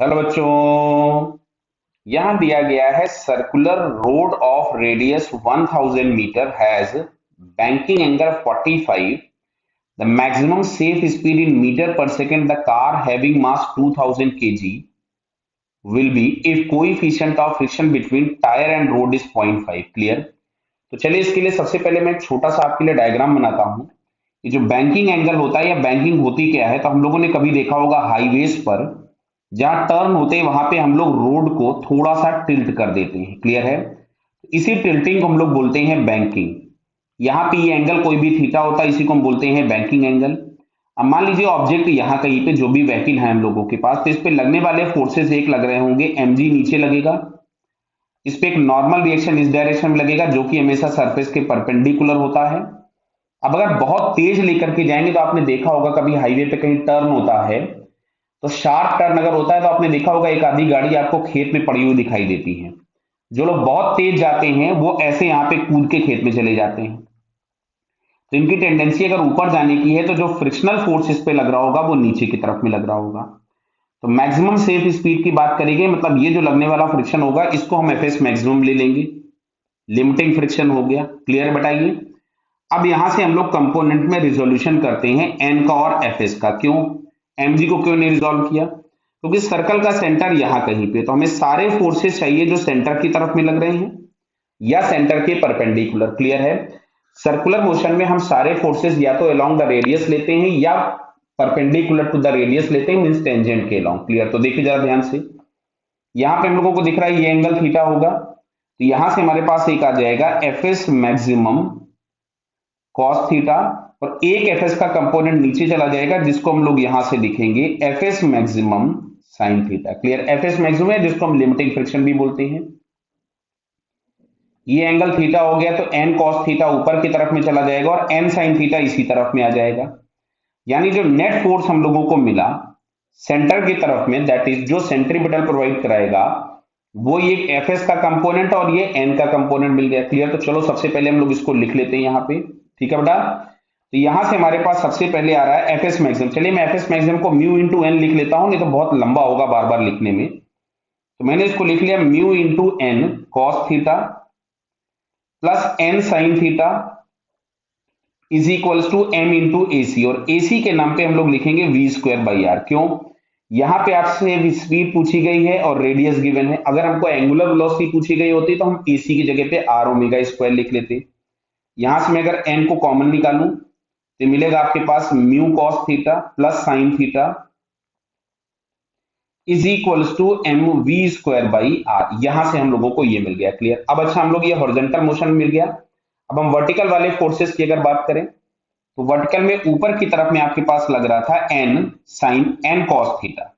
Hello बच्चों। यहां दिया गया है circular road of radius 1000 metre has banking angle 45, the maximum safe speed in metre per second the car having mass 2000 kg will be if coefficient of friction between tyre and road is 0.5। Clear. तो चलिए इसके लिए सबसे पहले मैं एक छोटा सा आपके लिए डायग्राम बनाता हूं। ये जो बैंकिंग एंगल होता है या बैंकिंग होती क्या है, तो हम लोगों ने कभी देखा होगा हाईवेज पर जहां टर्न होते हैं वहां पे हम लोग रोड को थोड़ा सा टिल्ट कर देते हैं। क्लियर है। इसी टिल्टिंग को हम लोग बोलते हैं बैंकिंग। यहाँ पे ये एंगल कोई भी थीटा होता है, इसी को हम बोलते हैं बैंकिंग एंगल। अब मान लीजिए ऑब्जेक्ट यहाँ कहीं पे जो भी व्हीकल है हम लोगों के पास, तो इस पे लगने वाले फोर्सेस एक लग रहे होंगे, mg नीचे लगेगा। इस पे एक नॉर्मल रिएक्शन इस डायरेक्शन में लगेगा जो कि हमेशा सरफेस के परपेंडिकुलर होता है। अब अगर बहुत तेज लेकर के जाएंगे तो आपने देखा होगा कभी हाईवे पे कहीं टर्न होता है, तो शार्प टर्न अगर होता है तो आपने देखा होगा एक आधी गाड़ी आपको खेत में पड़ी हुई दिखाई देती है। जो लोग बहुत तेज जाते हैं वो ऐसे यहाँ पे कूद के खेत में चले जाते हैं। तो इनकी टेंडेंसी अगर ऊपर जाने की है तो जो फ्रिक्शनल फोर्स इस पे लग रहा होगा वो नीचे की तरफ में लग रहा होगा। तो मैक्सिमम सेफ स्पीड की बात करेंगे, मतलब ये जो लगने वाला फ्रिक्शन होगा इसको हम एफएस मैक्सिमम ले लेंगे। लिमिटिंग फ्रिक्शन हो गया। क्लियर बताइए। अब यहां से हम लोग कंपोनेंट में रिजोल्यूशन करते हैं एन का और एफ एस का। क्यों एमजी को क्यों नहीं रिजोल्व किया? क्योंकि सर्कल का सेंटर यहां कहीं पे, तो हमें सारे फोर्सेस चाहिए जो सेंटर की तरफ में लग रहे हैं या सेंटर के परपेंडिकुलर। क्लियर है। सर्कुलर मोशन में हम सारे फोर्सेस या तो अलोंग द रेडियस लेते हैं या परपेंडिकुलर टू द रेडियस लेते हैं, मींस टेंजेंट के अलोंग। क्लियर। तो देखिए जरा ध्यान से, यहां पे हम लोगों को दिख रहा है ये एंगल थीटा होगा, तो यहां से हमारे पास एक आ जाएगा F s maximum cos theta, और एक एफएस का कंपोनेंट नीचे चला जाएगा जिसको हम लोग यहां से लिखेंगे FS maximum sine theta. Clear. FS maximum है जिसको हम लिमिटिंग फ्रिक्शन भी बोलते हैं। ये एंगल थीटा हो गया, तो एन कॉस थीटा ऊपर की तरफ में चला जाएगा और एन साइन थीटा इसी तरफ में आ जाएगा। यानी जो नेट फोर्स हम लोगों को मिला सेंटर की तरफ में, दैट इज जो सेंट्रीपिटल प्रोवाइड कराएगा, वो ये एफएस का कंपोनेंट और ये एन का कंपोनेंट मिल गया। क्लियर। तो चलो सबसे पहले हम लोग इसको लिख लेते हैं यहाँ पे। ठीक है बेटा। तो यहां से हमारे पास सबसे पहले आ रहा है एफएस मैक्सिमम। चलिए मैं एफएस मैक्सिमम को म्यू इंटू एन लिख लेता हूं, नहीं तो बहुत लंबा होगा बार बार लिखने में। तो मैंने इसको लिख लिया mu into N cos theta plus N sine theta is equals to M into AC, और एसी के नाम पे हम लोग लिखेंगे वी स्क्वायर बाई आर। क्यों? यहां पे आपसे स्पीड पूछी गई है और रेडियस गिवन है। अगर हमको एंगुलर वेलोसिटी पूछी गई होती तो हम एसी की जगह पे आर ओमेगा स्क्वायर लिख लेते। यहां से मैं अगर एन को कॉमन निकालूं तो मिलेगा आपके पास mu cos theta plus sine theta is equals to m v square by r. यहां से हम लोगों को ये मिल गया। क्लियर। अब अच्छा हम लोग ये हॉरिजॉन्टल मोशन मिल गया। अब हम वर्टिकल वाले फोर्सेस की अगर बात करें तो वर्टिकल में ऊपर की तरफ में आपके पास लग रहा था n sine n cos theta,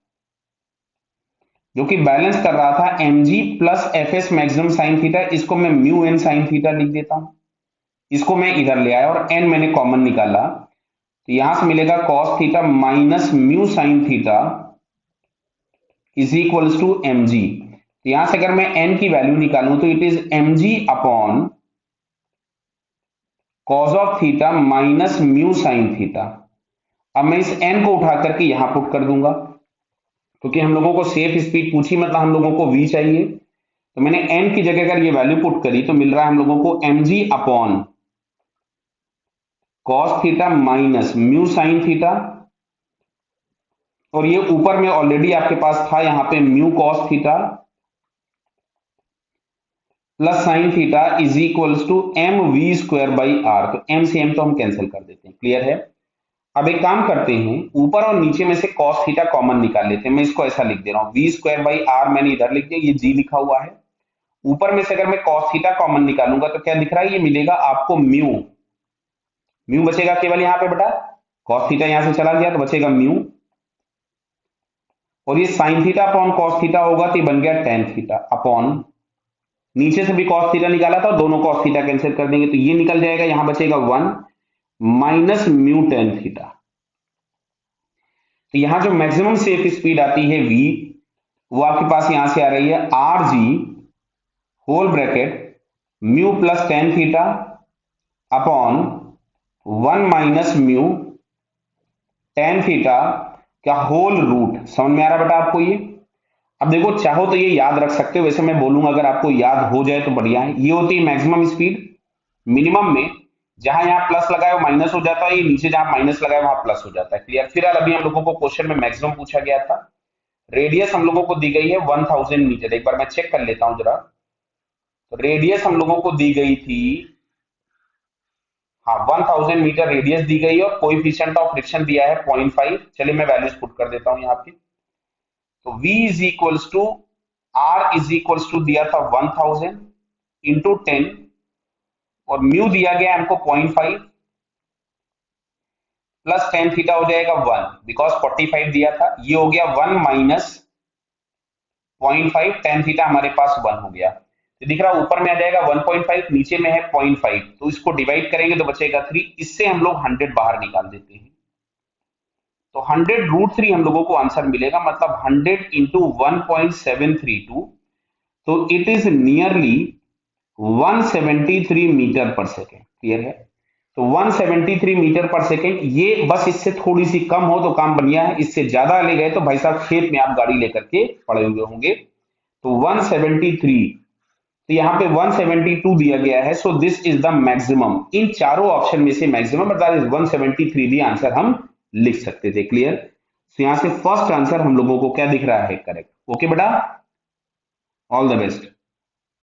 जो कि बैलेंस कर रहा था mg plus f s maximum sine theta. इसको मैं म्यू एन साइन थीटा लिख देता हूं। इसको मैं इधर ले आया और n मैंने कॉमन निकाला, तो यहां से मिलेगा cos theta minus mu sine theta is equals to m g. तो यहां से अगर मैं n की वैल्यू निकालूं तो it is m g upon cos of theta minus mu sine theta. अब मैं इस n को उठा करके यहां पुट कर दूंगा, क्योंकि हम लोगों को सेफ स्पीड पूछी, मतलब हम लोगों को v चाहिए। तो मैंने n की जगह अगर ये वैल्यू पुट करी तो मिल रहा है हम लोगों को m g upon cos theta minus mu sine theta, और ये ऊपर में ऑलरेडी आपके पास था यहां पे mu cos theta plus sine theta is equals to m v square by r. तो एम से एम तो हम कैंसिल कर देते हैं। क्लियर है। अब एक काम करते हैं, ऊपर और नीचे में से कॉस थीटा कॉमन निकाल लेते हैं। मैं इसको ऐसा लिख दे रहा हूं, वी स्क्वायर बाई आर मैंने इधर लिख दिया, ये जी लिखा हुआ है। ऊपर में से अगर मैं कॉस थीटा कॉमन निकालूंगा तो क्या दिख रहा है, ये मिलेगा आपको म्यू। म्यू बचेगा केवल यहां पे बेटा, कॉस थीटा यहां से चला गया तो बचेगा म्यू, और ये sine theta upon cos theta होगा तो ये बन गया टेन थीटा अपॉन, नीचे से भी कॉस थीटा निकाला था, दोनों कॉस थीटा कैंसिल कर देंगे तो ये निकल जाएगा, यहां बचेगा one minus mu tan theta. तो यहां जो मैक्सिमम सेफ स्पीड आती है v, वो आपके पास यहां से आ रही है r g whole bracket mu plus tan theta upon one minus mu tan theta क्या होल रूट। समझ में आ रहा बेटा आपको ये? अब देखो, चाहो तो ये याद रख सकते हो, वैसे मैं बोलूंगा अगर आपको याद हो जाए तो बढ़िया है। ये होती है मैक्सिमम स्पीड। मिनिमम में जहां यहाँ प्लस लगाए वो माइनस हो जाता है, ये नीचे जहां माइनस लगाए वहां प्लस हो जाता है। क्लियर? फिलहाल अभी हम लोगों को क्वेश्चन में मैक्सिमम पूछा गया था। रेडियस हम लोगों को दी गई है 1000 मीटर। एक बार मैं चेक कर लेता हूं जरा। तो रेडियस हम लोगों को दी गई थी, हाँ, 1000 मीटर रेडियस दी गई है और कोएफिशिएंट ऑफ फ्रिक्शन दिया है 0.5। चलिए मैं वैल्यूज पुट कर देता हूं यहाँ पे। तो v is equals to, r is equals to दिया था 1000 इंटू 10, और म्यू दिया गया हमको 0.5 प्लस टेन थीटा हो जाएगा 1, बिकॉज 45 दिया था। ये हो गया 1 माइनस 0.5, टेन थीटा हमारे पास 1 हो गया। तो दिख रहा ऊपर में आ जाएगा 1.5, नीचे में है 0.5, तो इसको डिवाइड करेंगे तो बचेगा 3। इससे हम लोग 100 बाहर निकाल देते हैं। तो 100√3 हम लोगों को आंसर मिलेगा, मतलब 100 इंटू 1.732। तो it is nearly 173 metre per second. Clear है? तो 173 मीटर पर सेकेंड, ये बस इससे थोड़ी सी कम हो तो काम बढ़िया है, इससे ज्यादा ले गए तो भाई साहब खेत में आप गाड़ी लेकर के पड़े हुए होंगे। तो 173, तो यहाँ पे 172 दिया गया है। So this is the maximum, इन चारों ऑप्शन में से मैक्सिमम, दैट इज 173 भी आंसर हम लिख सकते थे। क्लियर? तो यहाँ से फर्स्ट आंसर हम लोगों को क्या दिख रहा है? करेक्ट। ओके बेटा, ऑल द बेस्ट।